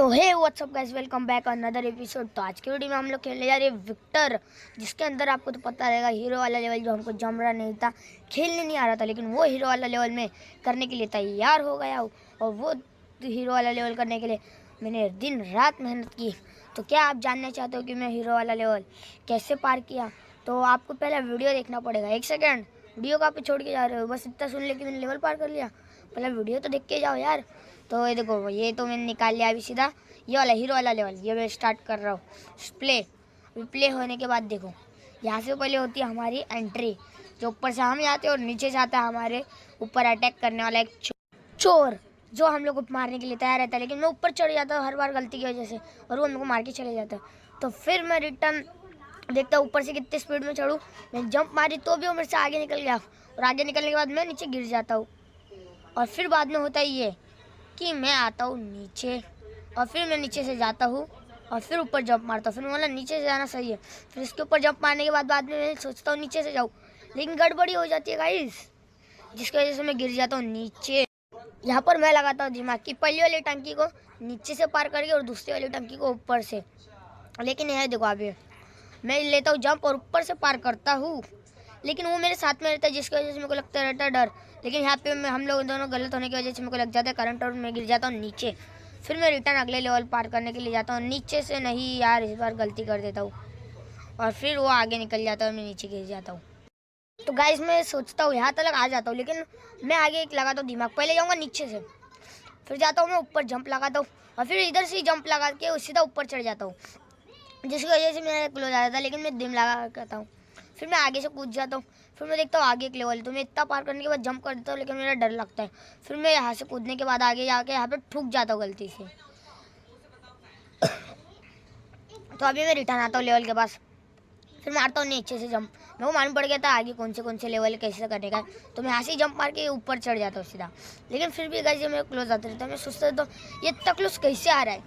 तो hey what's up guys, welcome back another episode. तो आज की वीडियो में हम लोग खेलने जा रहे हैं विक्टर, जिसके अंदर आपको तो पता रहेगा हीरो वाला लेवल जो हमको जम रहा नहीं था, खेलने नहीं आ रहा था, लेकिन वो हीरो वाला लेवल में करने के लिए तैयार हो गया हूँ। और वो हीरो वाला लेवल करने के लिए मैंने दिन रात मेहनत की। तो क्या आप जानना चाहते हो कि मैं हीरो वाला लेवल कैसे पार किया? तो आपको पहला वीडियो देखना पड़ेगा। एक सेकेंड, वीडियो को आप छोड़ के जा रहे हो, बस इतना सुन ले कि मैंने लेवल पार कर लिया। पहले वीडियो तो देख के जाओ यार। तो ये देखो, ये तो मैंने निकाल लिया अभी सीधा ये वाला हीरो वाला लेवल। ये मैं स्टार्ट कर रहा हूँ प्ले। अभी प्ले होने के बाद देखो, यहाँ से पहले होती है हमारी एंट्री, जो ऊपर से हम जाते हैं और नीचे से आता है हमारे ऊपर अटैक करने वाला एक चोर, जो हम लोग को मारने के लिए तैयार रहता है। लेकिन मैं ऊपर चढ़ जाता हूँ हर बार गलती की वजह से, और वो मेरे को मार के चले जाता है। तो फिर मैं रिटर्न देखता हूँ ऊपर से कितने स्पीड में चढ़ूँ। मैं जंप मारी तो भी वो मेरे से आगे निकल गया, और आगे निकलने के बाद मैं नीचे गिर जाता हूँ। और फिर बाद में होता ही ये कि मैं आता हूँ नीचे, और फिर मैं नीचे से जाता हूँ और फिर ऊपर जंप मारता हूँ। फिर मतलब नीचे से जाना सही है। फिर इसके ऊपर जंप मारने के बाद में मैं सोचता हूँ नीचे से जाऊँ, लेकिन गड़बड़ी हो जाती है गाइस, जिसकी वजह से मैं गिर जाता हूँ नीचे। यहाँ पर मैं लगाता हूँ दिमाग की पहली वाली टंकी को नीचे से पार करके और दूसरी वाली टंकी को ऊपर से। लेकिन यह देखो, अभी मैं लेता हूँ जंप और ऊपर से पार करता हूँ, लेकिन वो मेरे साथ में रहता है, जिसकी वजह से मेरे को लगता रहता है डर। लेकिन यहाँ पे हम लोग दोनों गलत होने की वजह से मेरे को लग जाता है करंट, और मैं गिर जाता हूँ नीचे। फिर मैं रिटर्न अगले लेवल पार करने के लिए जाता हूँ नीचे से। नहीं यार, इस बार गलती कर देता हूँ, और फिर वो आगे निकल जाता है और मैं नीचे गिर जाता हूँ। तो गाइस, मैं सोचता हूँ यहाँ तक आ जाता हूँ, लेकिन मैं आगे एक लगाता हूँ दिमाग। पहले जाऊँगा नीचे से, फिर जाता हूँ मैं ऊपर जंप लगाता हूँ, और फिर इधर से जंप लगा के सीधा ऊपर चढ़ जाता हूँ, जिसकी वजह से मेरा क्लोज आ जाता है। लेकिन मैं दिम लगा करता हूँ, फिर मैं आगे से कूद जाता हूँ। फिर मैं देखता हूँ आगे एक लेवल है, तो मैं इतना पार करने के बाद जंप कर देता हूँ, लेकिन मेरा डर लगता है। फिर मैं यहाँ से कूदने के बाद आगे जाके यहाँ पे ठुक जाता हूँ गलती से। तो अभी मैं रिटर्न आता हूँ लेवल के पास, फिर मारता हूँ नीचे से जंप। मेरे को मालूम पड़ गया था आगे कौन से लेवल कैसे करने का, तो मैं यहाँ से जंप मार के ऊपर चढ़ जाता हूँ सीधा। लेकिन फिर भी गाइस मेरे क्लोज आता रहता है। मैं सोचता रहता हूँ ये इतना क्लोज कैसे आ रहा है,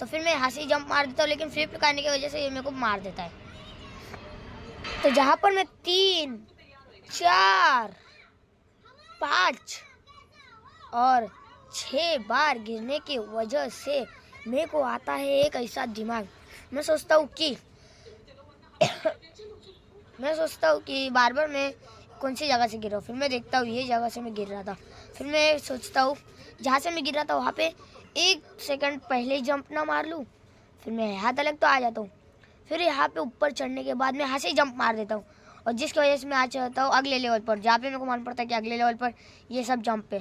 तो फिर मैं यहाँ से जंप मार देता हूँ, लेकिन फ्लिप करने की वजह से ये मेरे को मार देता है। तो जहाँ पर मैं 3, 4, 5 और 6 बार गिरने की वजह से मेरे को आता है एक ऐसा दिमाग। मैं सोचता हूँ कि बार बार मैं कौन सी जगह से गिर रहा हूँ। फिर मैं देखता हूँ ये जगह से मैं गिर रहा था। फिर मैं सोचता हूँ जहाँ से मैं गिर रहा था वहाँ पे 1 सेकंड पहले ही जंप ना मार लूँ। फिर मैं यहाँ तक तो आ जाता हूँ। फिर यहाँ पे ऊपर चढ़ने के बाद मैं यहाँ से जंप मार देता हूँ, और जिसकी वजह से मैं आ जाता हूँ अगले लेवल पर, जहाँ पे मेरे को मालूम पड़ता है कि अगले लेवल पर ये सब जंप पे।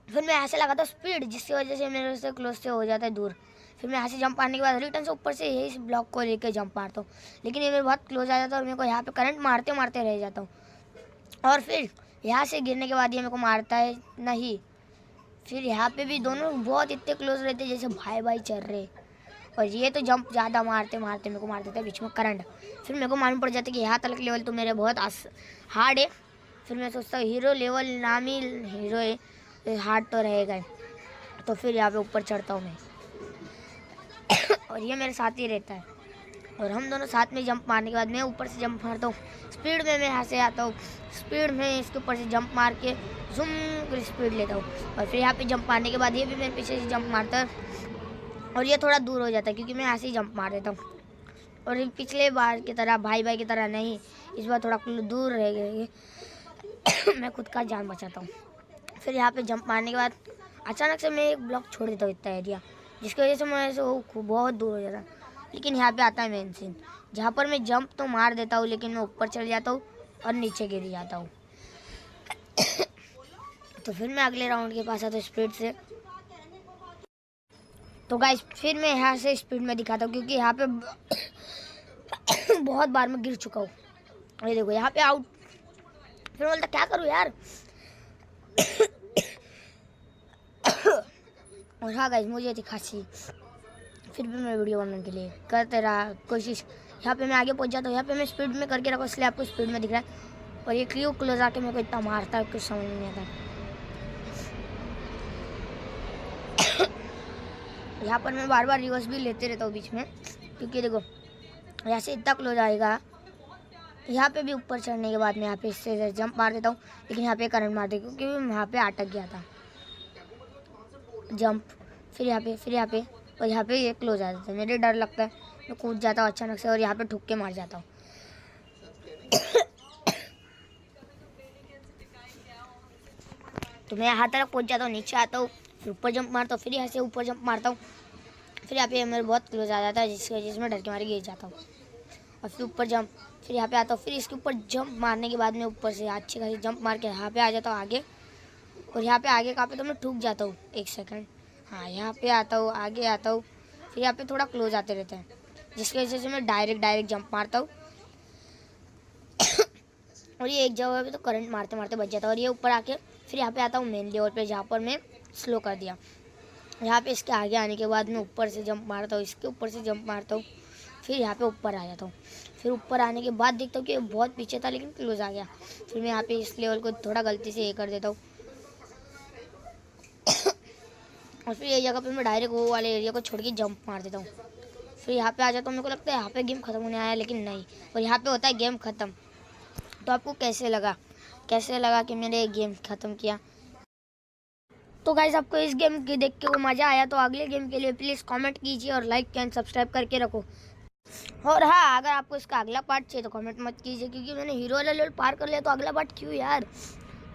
फिर मैं यहाँ से लगाता हूँ स्पीड, जिसकी वजह से मेरे से क्लोज से हो जाता है दूर। फिर मैं यहाँ से जंप मारने के बाद रिटर्न से ऊपर से यही ब्लॉक को लेकर जंप मारता हूँ, लेकिन ये मेरे बहुत क्लोज आ जाता है और मेरे को यहाँ पे करंट मारते मारते रह जाता हूँ। और फिर यहाँ से गिरने के बाद ये मेरे को मारता है नहीं। फिर यहाँ पे भी दोनों बहुत इतने क्लोज रहते जैसे भाई भाई चल रहे, और ये तो जंप ज़्यादा मारते मारते मेरे को मार देता है बीच में करंट। फिर मेरे को मालूम पड़ जाता है कि यहाँ तक लेवल तो मेरे बहुत हार्ड है। फिर मैं सोचता हूँ हीरो लेवल नामी हीरो है, हार्ड तो रहेगा ही। तो फिर यहाँ पे ऊपर चढ़ता हूँ मैं, और ये मेरे साथ ही रहता है, और हम दोनों साथ में जंप मारने के बाद मैं ऊपर से जंप मारता हूँ स्पीड में। मैं यहाँ से आता हूँ स्पीड में, इसके ऊपर से जंप मार के जूम कर स्पीड लेता हूँ, और फिर यहाँ पे जंप मारने के बाद ये भी मेरे पीछे से जंप मारता है, और ये थोड़ा दूर हो जाता है क्योंकि मैं यहाँ से ही जंप मार देता हूँ। और पिछले बार की तरह भाई भाई की तरह नहीं, इस बार थोड़ा दूर रह गए। मैं खुद का जान बचाता हूँ। फिर यहाँ पे जंप मारने के बाद अचानक से मैं एक ब्लॉक छोड़ देता हूँ इतना एरिया, जिसकी वजह से मैं से वो बहुत दूर हो जाता है। लेकिन यहाँ पे आता है मेन सीन, जहाँ पर मैं जंप तो मार देता हूँ, लेकिन मैं ऊपर चढ़ जाता हूँ और नीचे गिर जाता हूँ। तो फिर मैं अगले राउंड के पास आता हूँ स्पीड से। तो गाइस फिर मैं यहाँ से स्पीड में दिखाता हूँ, क्योंकि यहाँ पे बहुत बार मैं गिर चुका हूँ। ये देखो यहाँ पे आउट। फिर बोलता क्या करूँ यार। और हाँ गाइस, मुझे थी खांसी, फिर भी मैं वीडियो बनाने के लिए करते रहा कोशिश। यहाँ पे मैं आगे पहुँच जाता हूँ। यहाँ पे मैं स्पीड में करके रखा, इसलिए आपको स्पीड में दिख रहा है। और ये क्यों क्लोज आके मेरे को इतना मारता है कुछ समझ नहीं आता। यहाँ पर मैं बार बार रिवर्स भी लेते रहता हूँ बीच में, क्योंकि देखो यहाँ से इतना क्लोज आएगा। यहाँ पे भी ऊपर चढ़ने के बाद मैं यहाँ पे इससे जंप मार देता हूँ, लेकिन यहाँ पे करंट मार देता हूँ क्योंकि मैं यहाँ पे अटक गया था जंप। फिर यहाँ पे और यहाँ पे ये क्लोज आ जाता है। मुझे डर लगता है, मैं कूद जाता हूँ अचानक से और यहाँ पे ठुक के मार जाता हूँ। तो मैं यहाँ तक पहुँच जाता हूँ, नीचे आता हूँ, फिर ऊपर जंप मारता हूँ, फिर यहाँ से ऊपर जंप मारता हूँ, फिर यहाँ पे मेरे बहुत क्लोज आ जाता है जिसकी वजह से मैं डर के मारे गिर जाता हूँ। और फिर ऊपर जंप, फिर यहाँ पे आता हूँ, फिर इसके ऊपर जंप मारने के बाद में ऊपर से अच्छी खासी जंप मार के यहाँ पे आ जाता हूँ आगे। और यहाँ पे आगे कहाँ पे तो मैं ठुक जाता हूँ 1 सेकंड। हाँ, यहाँ पे आता हूँ, आगे आता हूँ, फिर यहाँ पे थोड़ा क्लोज आते रहते हैं जिसकी वजह से मैं डायरेक्ट जंप मारता हूँ। और ये एक जगह पे तो करंट मारते मारते बच जाता है। और ये ऊपर आके फिर यहाँ पे आता हूँ मेन लेवल पे जहाँ पर मैं स्लो कर दिया। यहाँ पे इसके आगे आने के बाद मैं ऊपर से जंप मारता हूँ, इसके ऊपर से जंप मारता हूँ, फिर यहाँ पे ऊपर आ जाता हूँ। फिर ऊपर आने के बाद देखता हूँ कि बहुत पीछे था लेकिन क्लोज आ गया। फिर मैं यहाँ पे इस लेवल को थोड़ा गलती से ये कर देता हूँ। और फिर ये जगह पे मैं डायरेक्ट वो वाले एरिया को छोड़ के जंप मार देता हूँ। फिर यहाँ पे आ जाता हूँ। मेरे को लगता है यहाँ पे गेम ख़त्म होने आया, लेकिन नहीं, और यहाँ पे होता है गेम ख़त्म। तो आपको कैसे लगा कि मैंने गेम ख़त्म किया? तो गाइस, आपको इस गेम के देख के वो मज़ा आया तो अगले गेम के लिए प्लीज़ कमेंट कीजिए और लाइक एंड सब्सक्राइब करके रखो। और हाँ, अगर आपको इसका अगला पार्ट चाहिए तो कमेंट मत कीजिए, क्योंकि मैंने हीरो वाला लेवल पार कर लिया तो अगला पार्ट क्यों यार।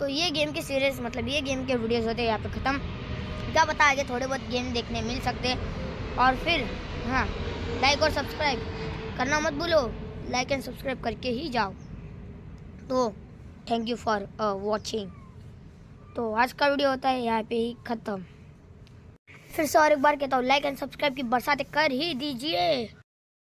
तो ये गेम के सीरीज मतलब ये गेम के वीडियोज़ होते हैं यहाँ पे ख़त्म। क्या पता आगे थोड़े बहुत गेम देखने मिल सकते हैं। और फिर हाँ, लाइक और सब्सक्राइब करना मत भूलो, लाइक एंड सब्सक्राइब करके ही जाओ। तो थैंक यू फॉर वॉचिंग। तो आज का वीडियो होता है यहाँ पे ही ख़त्म। फिर से और एक बार कहता हूँ, लाइक एंड सब्सक्राइब की बरसात कर ही दीजिए।